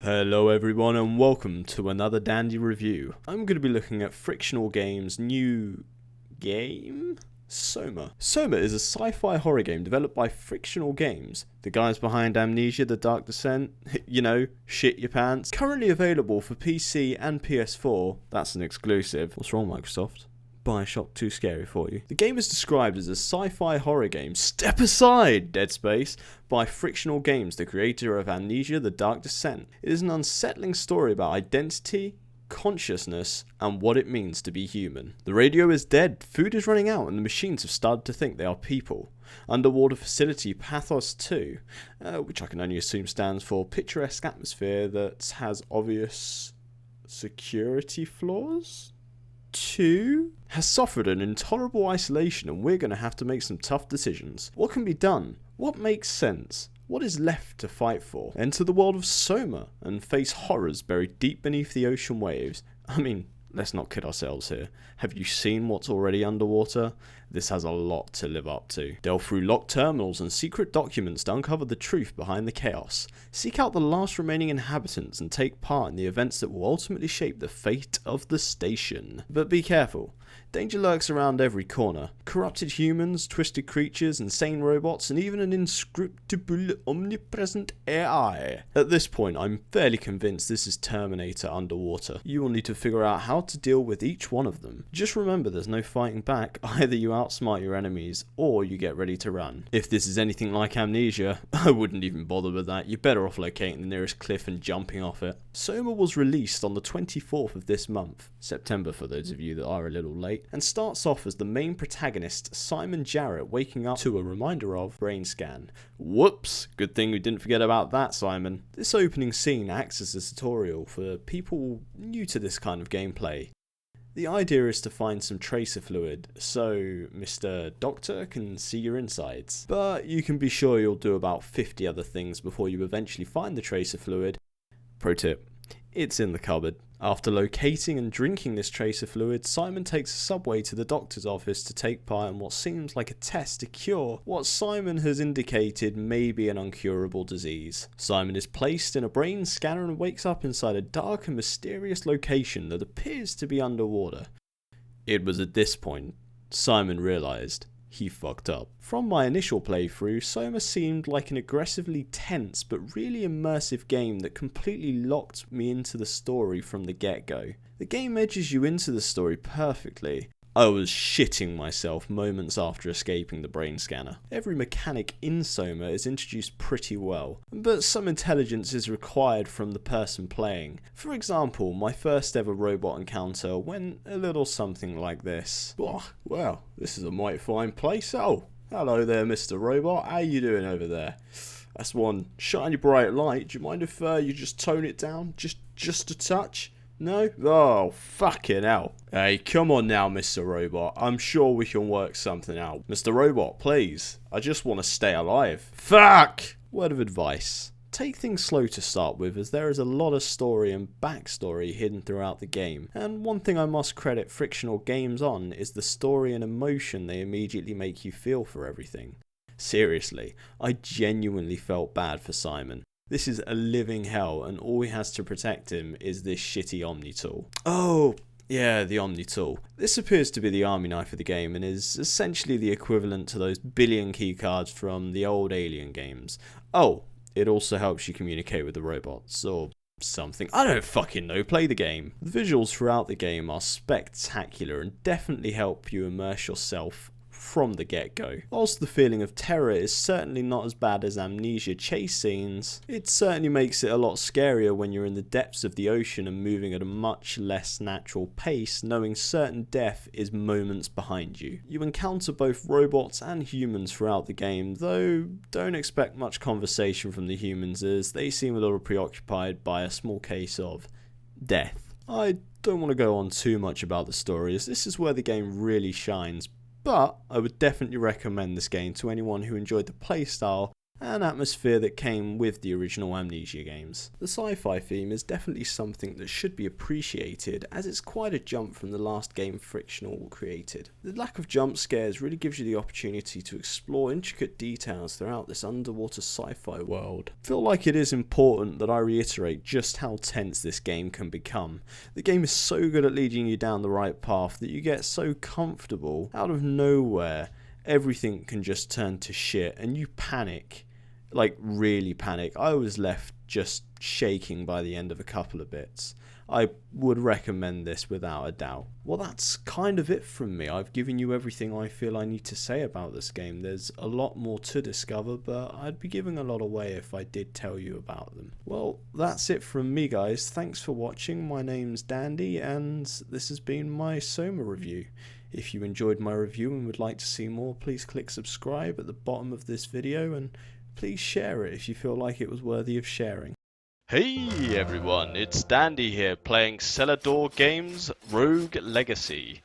Hello everyone and welcome to another dandy review. I'm going to be looking at Frictional Games' new game? Soma. Soma is a sci-fi horror game developed by Frictional Games, the guys behind Amnesia, The Dark Descent, you know, shit your pants. Currently available for PC and PS4, that's an exclusive. What's wrong, Microsoft? Bioshock too scary for you. The game is described as a sci-fi horror game, step aside, Dead Space, by Frictional Games, the creator of Amnesia, The Dark Descent. It is an unsettling story about identity, consciousness, and what it means to be human. The radio is dead, food is running out, and the machines have started to think they are people. Underwater facility Pathos 2, which I can only assume stands for picturesque atmosphere that has obvious security flaws? 2 has suffered an intolerable isolation, and we're going to have to make some tough decisions. What can be done? What makes sense? What is left to fight for? Enter the world of Soma and face horrors buried deep beneath the ocean waves. I mean, let's not kid ourselves here. Have you seen what's already underwater? This has a lot to live up to. Delve through locked terminals and secret documents to uncover the truth behind the chaos. Seek out the last remaining inhabitants and take part in the events that will ultimately shape the fate of the station. But be careful. Danger lurks around every corner. Corrupted humans, twisted creatures, insane robots, and even an inscrutable, omnipresent AI. At this point, I'm fairly convinced this is Terminator underwater. You will need to figure out how to deal with each one of them. Just remember there's no fighting back. Either you outsmart your enemies, or you get ready to run. If this is anything like Amnesia, I wouldn't even bother with that. You're better off locating the nearest cliff and jumping off it. Soma was released on the 24th of this month, September for those of you that are a little late, and starts off as the main protagonist, Simon Jarrett, waking up to a reminder of brain scan. Whoops, good thing we didn't forget about that, Simon. This opening scene acts as a tutorial for people new to this kind of gameplay. The idea is to find some tracer fluid, so Mr. Doctor can see your insides. But you can be sure you'll do about 50 other things before you eventually find the tracer fluid. Pro tip, it's in the cupboard. After locating and drinking this tracer fluid, Simon takes a subway to the doctor's office to take part in what seems like a test to cure what Simon has indicated may be an incurable disease. Simon is placed in a brain scanner and wakes up inside a dark and mysterious location that appears to be underwater. It was at this point Simon realised he fucked up. From my initial playthrough, Soma seemed like an aggressively tense but really immersive game that completely locked me into the story from the get-go. The game edges you into the story perfectly. I was shitting myself moments after escaping the brain scanner. Every mechanic in Soma is introduced pretty well, but some intelligence is required from the person playing. For example, my first ever robot encounter went a little something like this. Oh, well, this is a mighty fine place. Oh, hello there, Mr. Robot. How you doing over there? That's one shiny bright light. Do you mind if you just tone it down just a touch? No? Oh, fucking hell. Hey, come on now, Mr. Robot. I'm sure we can work something out. Mr. Robot, please. I just want to stay alive. Fuck! Word of advice. Take things slow to start with, as there is a lot of story and backstory hidden throughout the game. And one thing I must credit Frictional Games on is the story and emotion they immediately make you feel for everything. Seriously, I genuinely felt bad for Simon. This is a living hell, and all he has to protect him is this shitty Omni tool. Oh, yeah, the Omni tool. This appears to be the army knife of the game, and is essentially the equivalent to those billion keycards from the old Alien games. Oh, it also helps you communicate with the robots, or something. I don't fucking know, play the game. The visuals throughout the game are spectacular, and definitely help you immerse yourself from the get-go. Whilst the feeling of terror is certainly not as bad as Amnesia chase scenes, it certainly makes it a lot scarier when you're in the depths of the ocean and moving at a much less natural pace, knowing certain death is moments behind you. You encounter both robots and humans throughout the game, though don't expect much conversation from the humans as they seem a little preoccupied by a small case of death. I don't want to go on too much about the story, as this is where the game really shines, but I would definitely recommend this game to anyone who enjoyed the playstyle and atmosphere that came with the original Amnesia games. The sci-fi theme is definitely something that should be appreciated, as it's quite a jump from the last game Frictional created. The lack of jump scares really gives you the opportunity to explore intricate details throughout this underwater sci-fi world. I feel like it is important that I reiterate just how tense this game can become. The game is so good at leading you down the right path that you get so comfortable, out of nowhere everything can just turn to shit and you panic. Like, really panic. I was left just shaking by the end of a couple of bits. I would recommend this without a doubt. Well, that's kind of it from me. I've given you everything I feel I need to say about this game. There's a lot more to discover, but I'd be giving a lot away if I did tell you about them. Well, that's it from me, guys. Thanks for watching. My name's Dandy, and this has been my Soma review. If you enjoyed my review and would like to see more, please click subscribe at the bottom of this video, and please share it if you feel like it was worthy of sharing. Hey everyone, it's Dandy here playing Celador Games Rogue Legacy.